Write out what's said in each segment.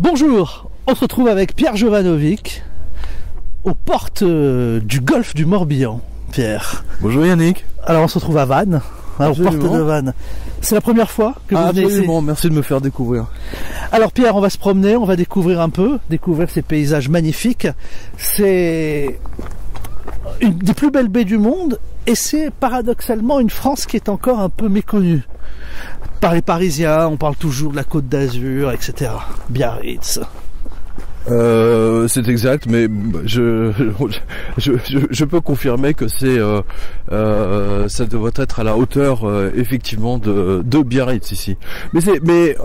Bonjour, on se retrouve avec Pierre Jovanovic aux portes du golfe du Morbihan. Pierre. Bonjour Yannick. Alors on se retrouve à Vannes, aux portes de Vannes. C'est la première fois que vous venez ici? Absolument, merci de me faire découvrir. Alors Pierre, on va se promener, on va découvrir ces paysages magnifiques. C'est une des plus belles baies du monde et c'est paradoxalement une France qui est encore un peu méconnue. Par les Parisiens, on parle toujours de la Côte d'Azur, etc. Biarritz. C'est exact, mais je peux confirmer que ça devrait être à la hauteur effectivement de Biarritz ici. Mais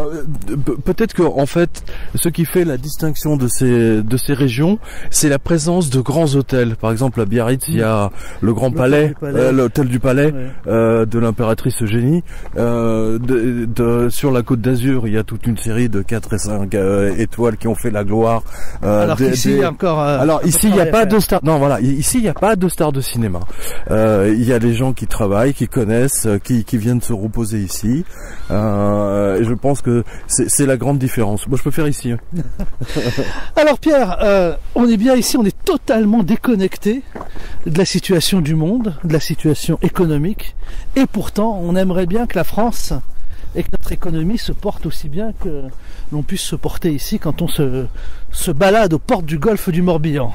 peut-être que en fait, ce qui fait la distinction de ces régions, c'est la présence de grands hôtels. Par exemple, à Biarritz, il y a le Grand Palais, l'hôtel du Palais, ouais. De l'impératrice Eugénie. Sur la Côte d'Azur, il y a toute une série de 4 et 5 étoiles qui ont fait la gloire. Alors ici encore. Alors ici il n'y a pas de star. Non voilà, ici il n'y a pas de star de cinéma. Il y a des gens qui travaillent, qui connaissent, qui viennent se reposer ici. Et je pense que c'est la grande différence. Moi je peux faire ici. Hein. Alors Pierre, on est bien ici, on est totalement déconnecté de la situation du monde, de la situation économique, et pourtant on aimerait bien que la France et que notre économie se porte aussi bien que l'on puisse se porter ici quand on se balade aux portes du golfe du Morbihan.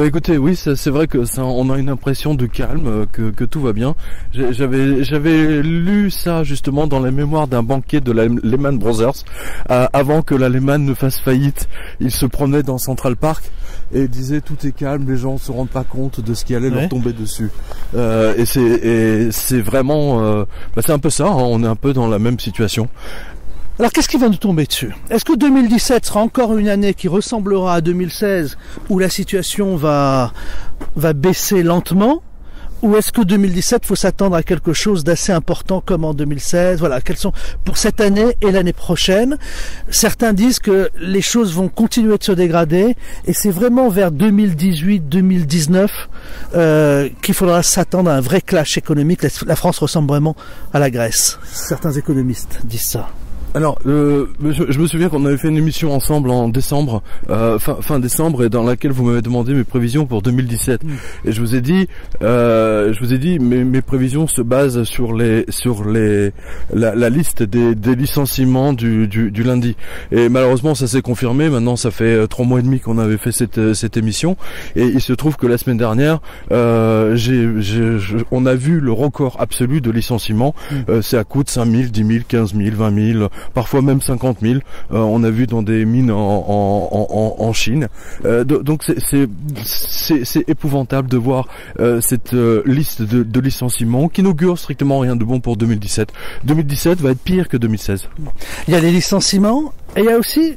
Écoutez, oui, c'est vrai que on a une impression de calme, que tout va bien. J'avais lu ça justement dans les mémoires d'un banquier de la Lehman Brothers, avant que la Lehman ne fasse faillite. Il se promenait dans Central Park et disait tout est calme, les gens se rendent pas compte de ce qui allait leur tomber dessus. Et c'est vraiment, c'est un peu ça. Hein, on est un peu dans la même situation. Alors qu'est-ce qui va nous tomber dessus? Est-ce que 2017 sera encore une année qui ressemblera à 2016 où la situation va baisser lentement? Ou est-ce que 2017 faut s'attendre à quelque chose d'assez important comme en 2016? Voilà, quelles sont pour cette année et l'année prochaine? Certains disent que les choses vont continuer de se dégrader et c'est vraiment vers 2018-2019 qu'il faudra s'attendre à un vrai clash économique. La France ressemble vraiment à la Grèce. Certains économistes disent ça. Alors, je me souviens qu'on avait fait une émission ensemble en décembre, fin décembre, et dans laquelle vous m'avez demandé mes prévisions pour 2017. Et je vous ai dit, mes prévisions se basent sur la liste des licenciements du lundi. Et malheureusement, ça s'est confirmé. Maintenant, ça fait 3 mois et demi qu'on avait fait cette émission, et il se trouve que la semaine dernière, on a vu le record absolu de licenciements. C'est à coût de 5 000, 10 000, 15 000, 20 000. Parfois même 50 000, on a vu dans des mines en Chine. Donc c'est épouvantable de voir cette liste de licenciements qui n'augure strictement rien de bon pour 2017. 2017 va être pire que 2016. Il y a les licenciements et il y a aussi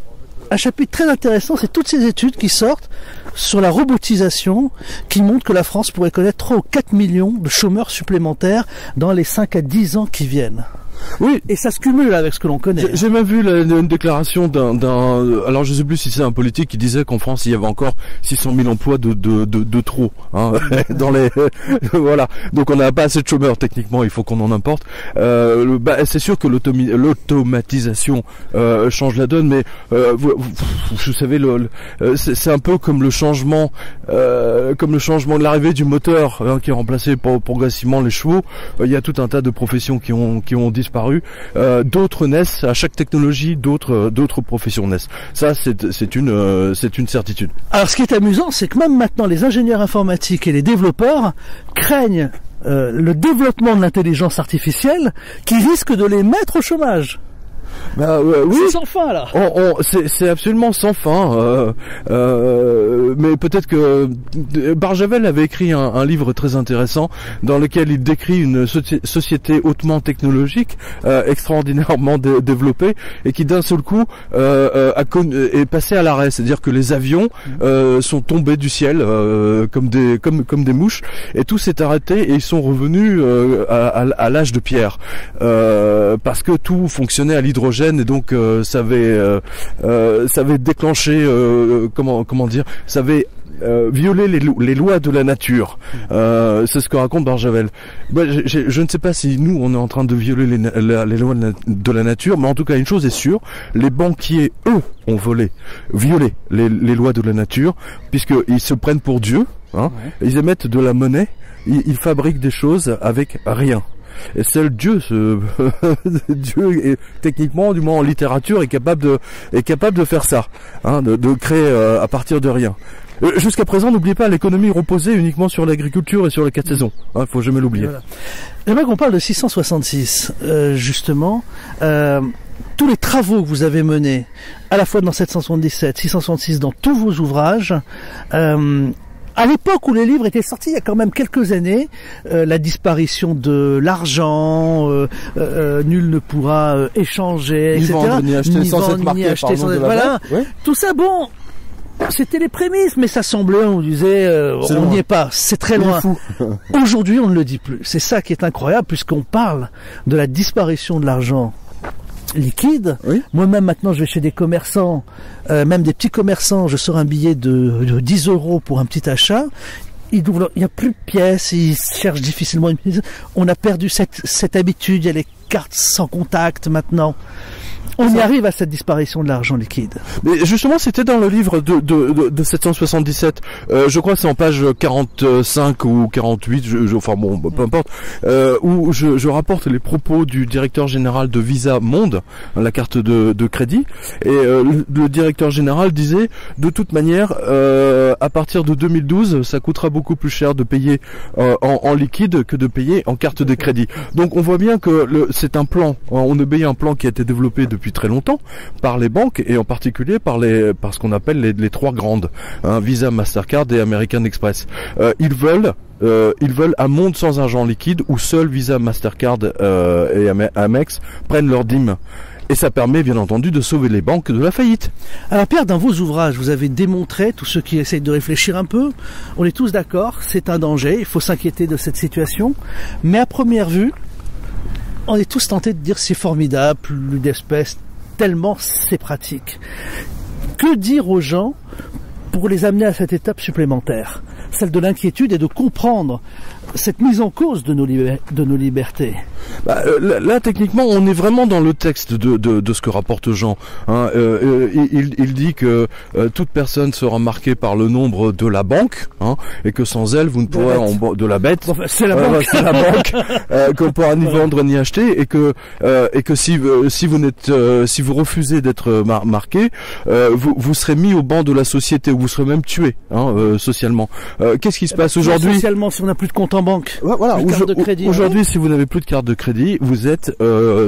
un chapitre très intéressant, c'est toutes ces études qui sortent sur la robotisation qui montrent que la France pourrait connaître 3 ou 4 millions de chômeurs supplémentaires dans les 5 à 10 ans qui viennent. Oui, et ça se cumule avec ce que l'on connaît. J'ai même vu une déclaration alors je sais plus si c'est un politique qui disait qu'en France il y avait encore 600 000 emplois de trop, hein, dans les voilà. Donc on n'a pas assez de chômeurs techniquement, il faut qu'on en importe. C'est sûr que l'automatisation change la donne, mais vous savez, c'est un peu comme le changement de l'arrivée du moteur, hein, qui a remplacé progressivement les chevaux. Il y a tout un tas de professions qui ont disparu. D'autres naissent, à chaque technologie, d'autres professions naissent. Ça, c'est une certitude. Alors, ce qui est amusant, c'est que même maintenant, les ingénieurs informatiques et les développeurs craignent le développement de l'intelligence artificielle qui risque de les mettre au chômage. Oui, c'est sans fin là. C'est absolument sans fin. Mais peut-être que Barjavel avait écrit un livre très intéressant dans lequel il décrit une société hautement technologique, extraordinairement développée, et qui d'un seul coup est passé à l'arrêt. C'est-à-dire que les avions sont tombés du ciel comme des mouches, et tout s'est arrêté et ils sont revenus à l'âge de pierre, parce que tout fonctionnait à l'hydrogène. Et donc ça avait déclenché, comment dire, ça avait violer les lois de la nature. C'est ce que raconte Barjavel. Je ne sais pas si nous on est en train de violer les lois de la nature, mais en tout cas une chose est sûre, les banquiers eux ont violé les lois de la nature, puisqu'ils se prennent pour Dieu, hein, ils émettent de la monnaie, ils fabriquent des choses avec rien. Et seul Dieu, Dieu est techniquement, du moins en littérature, est capable de faire ça, hein, de créer à partir de rien. Jusqu'à présent, n'oubliez pas, l'économie reposait uniquement sur l'agriculture et sur les 4 saisons. Hein, faut jamais l'oublier. Voilà. J'aimerais qu'on parle de 666, justement. Tous les travaux que vous avez menés, à la fois dans 777, 666, dans tous vos ouvrages, à l'époque où les livres étaient sortis, il y a quand même quelques années, la disparition de l'argent, nul ne pourra échanger, ni etc. Vendre, ni acheter sans être marqué, acheter sans être... Voilà. Ouais. Tout ça, bon, c'était les prémices, mais ça semblait, on disait, on n'y est pas, c'est très loin. Aujourd'hui, on ne le dit plus. C'est ça qui est incroyable, puisqu'on parle de la disparition de l'argent liquide. Oui. Moi-même, maintenant, je vais chez des commerçants, même des petits commerçants, je sors un billet de 10 € pour un petit achat. Il n'y a plus de pièces, ils cherchent difficilement une pièce. On a perdu cette habitude, il y a les cartes sans contact maintenant. On y arrive à cette disparition de l'argent liquide. Mais justement, c'était dans le livre de 777. Je crois que c'est en page 45 ou 48. Enfin bon, peu importe. Où je rapporte les propos du directeur général de Visa Monde, la carte de crédit. Et le directeur général disait, de toute manière, à partir de 2012, ça coûtera beaucoup plus cher de payer en liquide que de payer en carte de crédit. Donc on voit bien que c'est un plan. On obéit à un plan qui a été développé depuis très longtemps par les banques et en particulier par ce qu'on appelle les 3 grandes, hein, Visa, Mastercard et American Express. Ils veulent un monde sans argent liquide où seuls Visa, Mastercard et Amex prennent leur dîme. Et ça permet bien entendu de sauver les banques de la faillite. Alors Pierre, dans vos ouvrages, vous avez démontré, tous ceux qui essayent de réfléchir un peu, on est tous d'accord, c'est un danger, il faut s'inquiéter de cette situation, mais à première vue, on est tous tentés de dire c'est formidable, plus d'espèces, tellement c'est pratique. Que dire aux gens pour les amener à cette étape supplémentaire, celle de l'inquiétude et de comprendre cette mise en cause de nos libertés? Là, techniquement, on est vraiment dans le texte de ce que rapporte Jean. Hein. Il dit que toute personne sera marquée par le nombre de la banque, hein, et que sans elle, vous ne pourrez de la bête. Enfin, c'est la banque. C'est la banque qu'on ne pourra ni vendre ni acheter, et que si vous refusez d'être marqué, vous serez mis au banc de la société, ou vous serez même tué, hein, socialement. Qu'est-ce qui se passe aujourd'hui? Socialement, si on n'a plus de compte en banque, voilà. Aujourd'hui, hein. Si vous n'avez plus de carte de crédit, vous êtes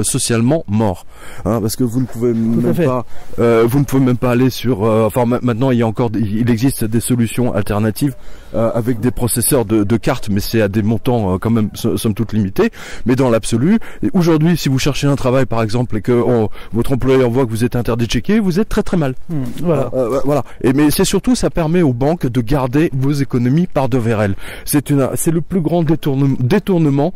socialement mort, hein, parce que vous ne pouvez même pas aller sur. Enfin, maintenant, il existe des solutions alternatives avec des processeurs de cartes, mais c'est à des montants quand même somme toute limités. Mais dans l'absolu, aujourd'hui, si vous cherchez un travail, par exemple, et que votre employeur voit que vous êtes interdit de checker, vous êtes très très mal. Voilà. Voilà. Mais c'est surtout, ça permet aux banques de garder vos économies par devers elles. C'est le plus grand détournement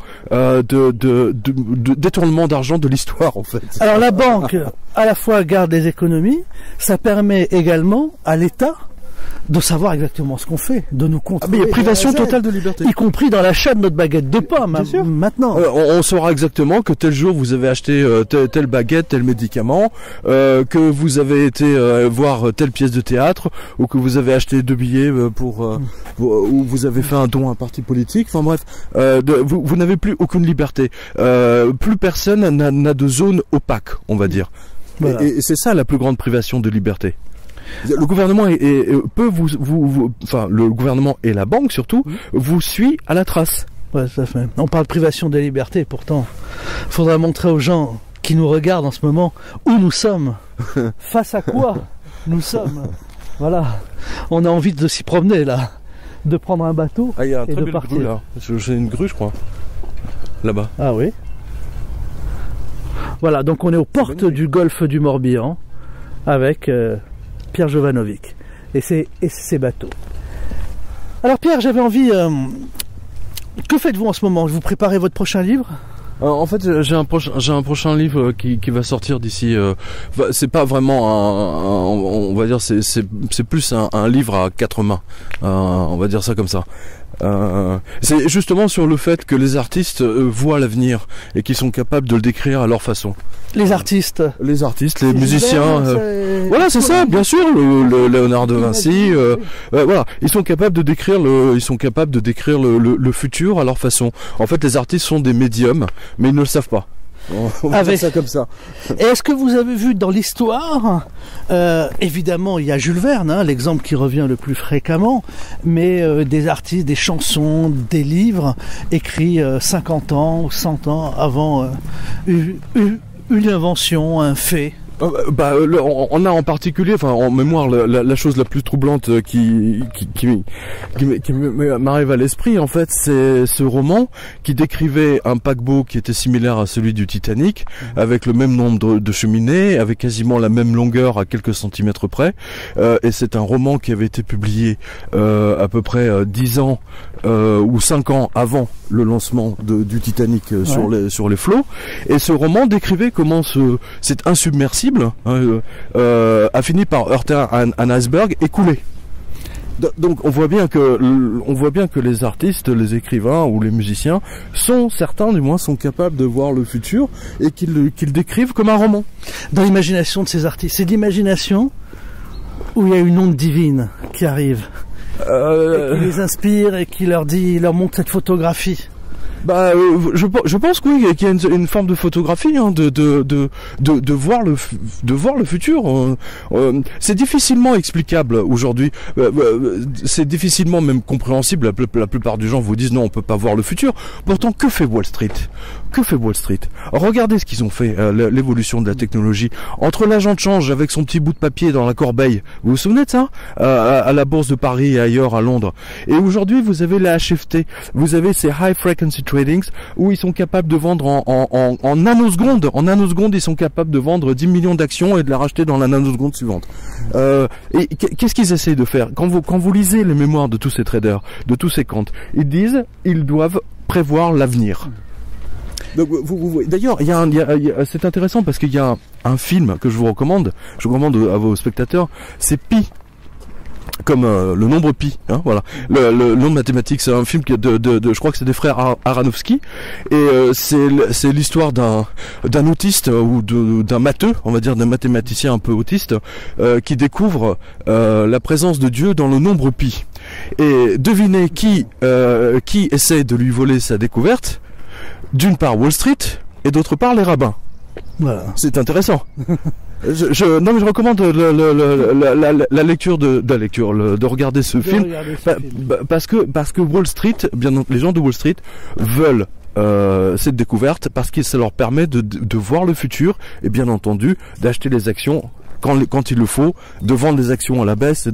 détournement d'argent de l'histoire, en fait. Alors la banque, à la fois garde des économies, ça permet également à l'État de savoir exactement ce qu'on fait, de nous contrôler. Mais il y a privation totale de liberté. Y compris dans l'achat de notre baguette de pain, maintenant. On saura exactement que tel jour vous avez acheté telle baguette, tel médicament, que vous avez été voir telle pièce de théâtre, ou que vous avez acheté 2 billets ou vous avez fait un don à un parti politique. Enfin bref, vous n'avez plus aucune liberté. Plus personne n'a de zone opaque, on va dire. Voilà. Et c'est ça la plus grande privation de liberté. Le gouvernement peut le gouvernement et la banque surtout vous suit à la trace. Ouais, ça fait. On parle de privation des libertés, pourtant. Il faudra montrer aux gens qui nous regardent en ce moment où nous sommes, face à quoi nous sommes. Voilà. On a envie de s'y promener là, de prendre un bateau y a un et de partir. Grue, là. J'ai une grue, je crois, là-bas. Ah oui. Voilà, donc on est aux portes du golfe du Morbihan avec Pierre Jovanovic et ses bateaux. Alors Pierre, j'avais envie... que faites-vous en ce moment? Vous préparez votre prochain livre? En fait, j'ai un prochain livre qui va sortir d'ici. C'est pas vraiment on va dire c'est plus un livre à quatre mains. On va dire ça comme ça. C'est justement sur le fait que les artistes voient l'avenir et qu'ils sont capables de le décrire à leur façon. Les artistes, les musiciens, voilà, c'est ça, bien sûr, le Léonard de Vinci, voilà, ils sont capables de décrire le futur à leur façon. En fait, les artistes sont des médiums, mais ils ne le savent pas. On va dire ça comme ça. Et est-ce que vous avez vu dans l'histoire, évidemment il y a Jules Verne, hein, l'exemple qui revient le plus fréquemment, mais des artistes, des chansons, des livres écrits 50 ans ou 100 ans avant une invention, un fait? On a en particulier, enfin en mémoire, la chose la plus troublante qui m'arrive à l'esprit, en fait, c'est ce roman qui décrivait un paquebot qui était similaire à celui du Titanic, avec le même nombre de cheminées, avec quasiment la même longueur à quelques centimètres près, et c'est un roman qui avait été publié à peu près 10 ans ou 5 ans avant le lancement du Titanic sur les flots, et ce roman décrivait comment cet insubmersible a fini par heurter un iceberg et couler. Donc on voit bien que les artistes, les écrivains ou les musiciens certains du moins sont capables de voir le futur et qu'ils décrivent comme un roman. Dans l'imagination de ces artistes, c'est l'imagination où il y a une onde divine qui arrive, et qui les inspire et qui leur montre cette photographie. Je pense qu'il y a une forme de photographie, hein, de voir le futur. C'est difficilement explicable aujourd'hui. C'est difficilement même compréhensible. La plupart des gens vous disent non, on peut pas voir le futur. Pourtant, que fait Wall Street? Regardez ce qu'ils ont fait, l'évolution de la technologie. Entre l'agent de change avec son petit bout de papier dans la corbeille, vous vous souvenez de ça, à la bourse de Paris et ailleurs à Londres. Et aujourd'hui, vous avez la HFT, vous avez ces high frequency tradings où ils sont capables de vendre en nanosecondes. En nanosecondes, ils sont capables de vendre 10 millions d'actions et de la racheter dans la nanoseconde suivante. Et qu'est-ce qu'ils essayent de faire? Quand vous lisez les mémoires de tous ces traders, de tous ces comptes, ils doivent prévoir l'avenir. Donc, d'ailleurs, c'est intéressant parce qu'il y a un film que je recommande à vos spectateurs, c'est Pi. Comme le nombre pi, hein, voilà, le nombre mathématique. C'est un film je crois que c'est des frères Aronofsky, et c'est l'histoire d'un autiste ou d'un matheux, on va dire d'un mathématicien un peu autiste, qui découvre la présence de Dieu dans le nombre pi. Et devinez qui essaie de lui voler sa découverte? D'une part Wall Street et d'autre part les rabbins. Voilà. C'est intéressant. Je recommande la lecture de regarder ce film, parce que Wall Street, les gens de Wall Street veulent cette découverte parce que ça leur permet de voir le futur et bien entendu d'acheter les actions quand il le faut, de vendre les actions à la baisse et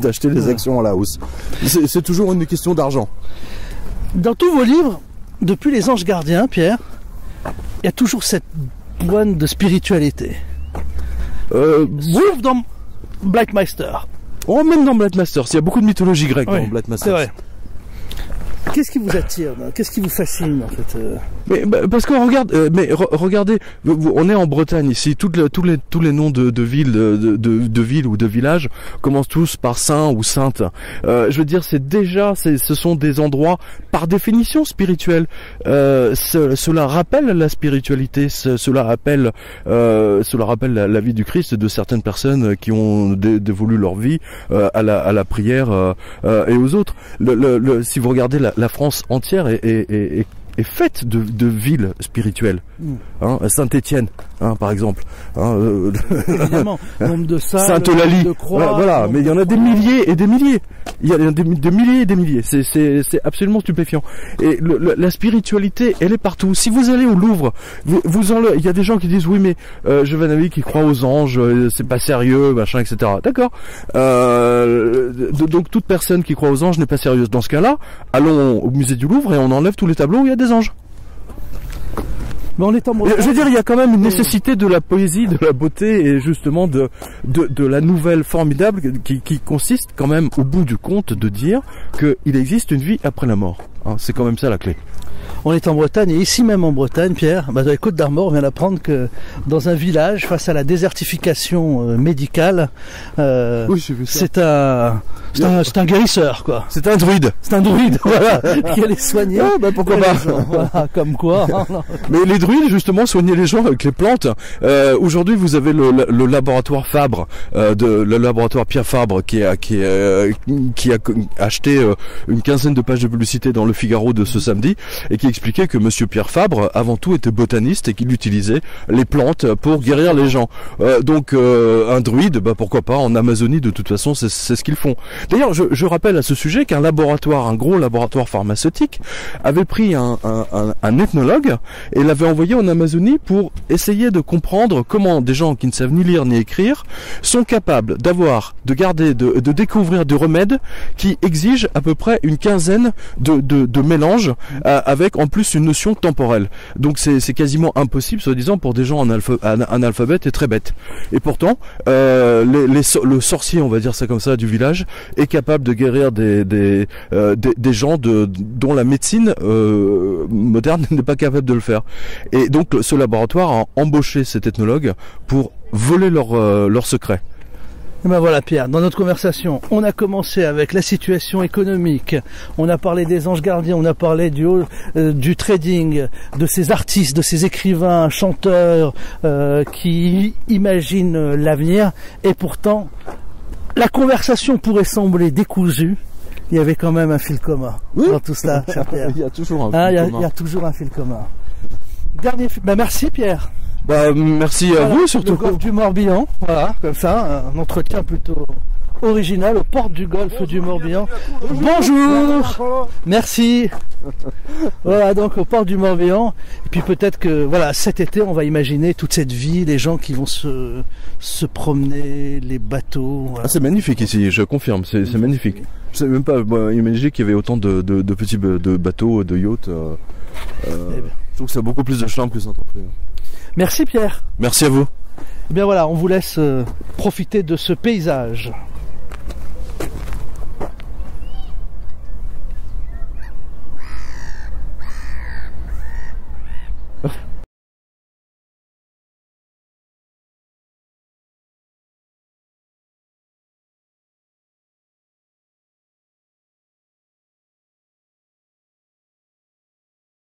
d'acheter les actions à la hausse. C'est toujours une question d'argent. Dans tous vos livres, depuis les Anges Gardiens, Pierre, il y a toujours cette pointe de spiritualité. Sauf dans Black Master. Oh, même dans Black Master, il y a beaucoup de mythologie grecque dans Black Master. C'est vrai. Qu'est-ce qui vous attire? Qu'est-ce qui vous fascine en fait? Parce que regardez, on est en Bretagne ici. Tous les noms de villes, de villes ou de villages commencent tous par saint ou sainte. Je veux dire, ce sont des endroits par définition spirituels. Cela rappelle la spécialité. Cela rappelle la vie du Christ, de certaines personnes qui ont dévolu leur vie à la prière et aux autres. Si vous regardez la France entière est faite de villes spirituelles. Hein, Saint-Étienne, hein, par exemple. Hein, évidemment, nombre de salles, Sainte-Eulalie, de croix, voilà. Mais il y en a des milliers et des milliers. Il y a des milliers et des milliers. C'est absolument stupéfiant. Et la spiritualité, elle est partout. Si vous allez au Louvre, il y a des gens qui disent oui, mais je vais un ami qui croit aux anges, c'est pas sérieux, machin, etc. D'accord. Donc toute personne qui croit aux anges n'est pas sérieuse. Dans ce cas-là, allons au musée du Louvre et on enlève tous les tableaux où il y a des anges. Mais je veux dire, il y a quand même une nécessité de la poésie, de la beauté et justement de la nouvelle formidable qui consiste quand même au bout du compte de dire qu'il existe une vie après la mort. Hein, c'est quand même ça la clé. On est en Bretagne, et ici même en Bretagne, Pierre, dans les Côtes d'Armor, on vient d'apprendre que dans un village, face à la désertification médicale, oui, j'ai vu ça. c'est un guérisseur, quoi. C'est un druide. C'est un druide, voilà, qui allait soigner. Ah, bah pourquoi pas. Voilà, comme quoi. Mais les druides, justement, soignaient les gens avec les plantes. Aujourd'hui, vous avez le laboratoire Fabre, le laboratoire Pierre Fabre, qui a acheté une quinzaine de pages de publicité dans le Figaro de ce samedi, et qui expliquait que Monsieur Pierre Fabre, avant tout, était botaniste et qu'il utilisait les plantes pour guérir les gens. Donc, un druide, bah pourquoi pas. En Amazonie, de toute façon, c'est ce qu'ils font. D'ailleurs, je rappelle à ce sujet qu'un gros laboratoire pharmaceutique, avait pris un ethnologue et l'avait envoyé en Amazonie pour essayer de comprendre comment des gens qui ne savent ni lire ni écrire sont capables de découvrir des remèdes qui exigent à peu près une quinzaine de mélanges avec en plus une notion temporelle. Donc c'est quasiment impossible, soi-disant, pour des gens analphabètes et très bêtes. Et pourtant, le sorcier, on va dire ça comme ça, du village est capable de guérir des gens dont la médecine moderne n'est pas capable de le faire. Et donc ce laboratoire a embauché cet ethnologue pour voler leurs secrets. Et ben voilà, Pierre, dans notre conversation, on a commencé avec la situation économique, on a parlé des anges gardiens, on a parlé du trading, de ces artistes, de ces écrivains, chanteurs qui imaginent l'avenir, et pourtant la conversation pourrait sembler décousue. Il y avait quand même un fil commun dans tout cela, cher Pierre. Il y a toujours un fil commun. Il y a toujours un fil commun. Merci Pierre. Merci à vous surtout. Le golfe du Morbihan, voilà, comme ça, un entretien plutôt original aux portes du golfe du Morbihan. Bonjour. Merci. Voilà, donc aux portes du Morbihan. Et puis peut-être que voilà, cet été on va imaginer toute cette vie, les gens qui vont se promener, les bateaux. Voilà. Ah, c'est magnifique ici, je confirme, c'est magnifique. Je savais même pas imaginer qu'il y avait autant de petits bateaux, de yachts. Je trouve que ça a beaucoup plus de charme que Saint-Tropez. Merci Pierre. Merci à vous. Eh bien voilà, on vous laisse profiter de ce paysage.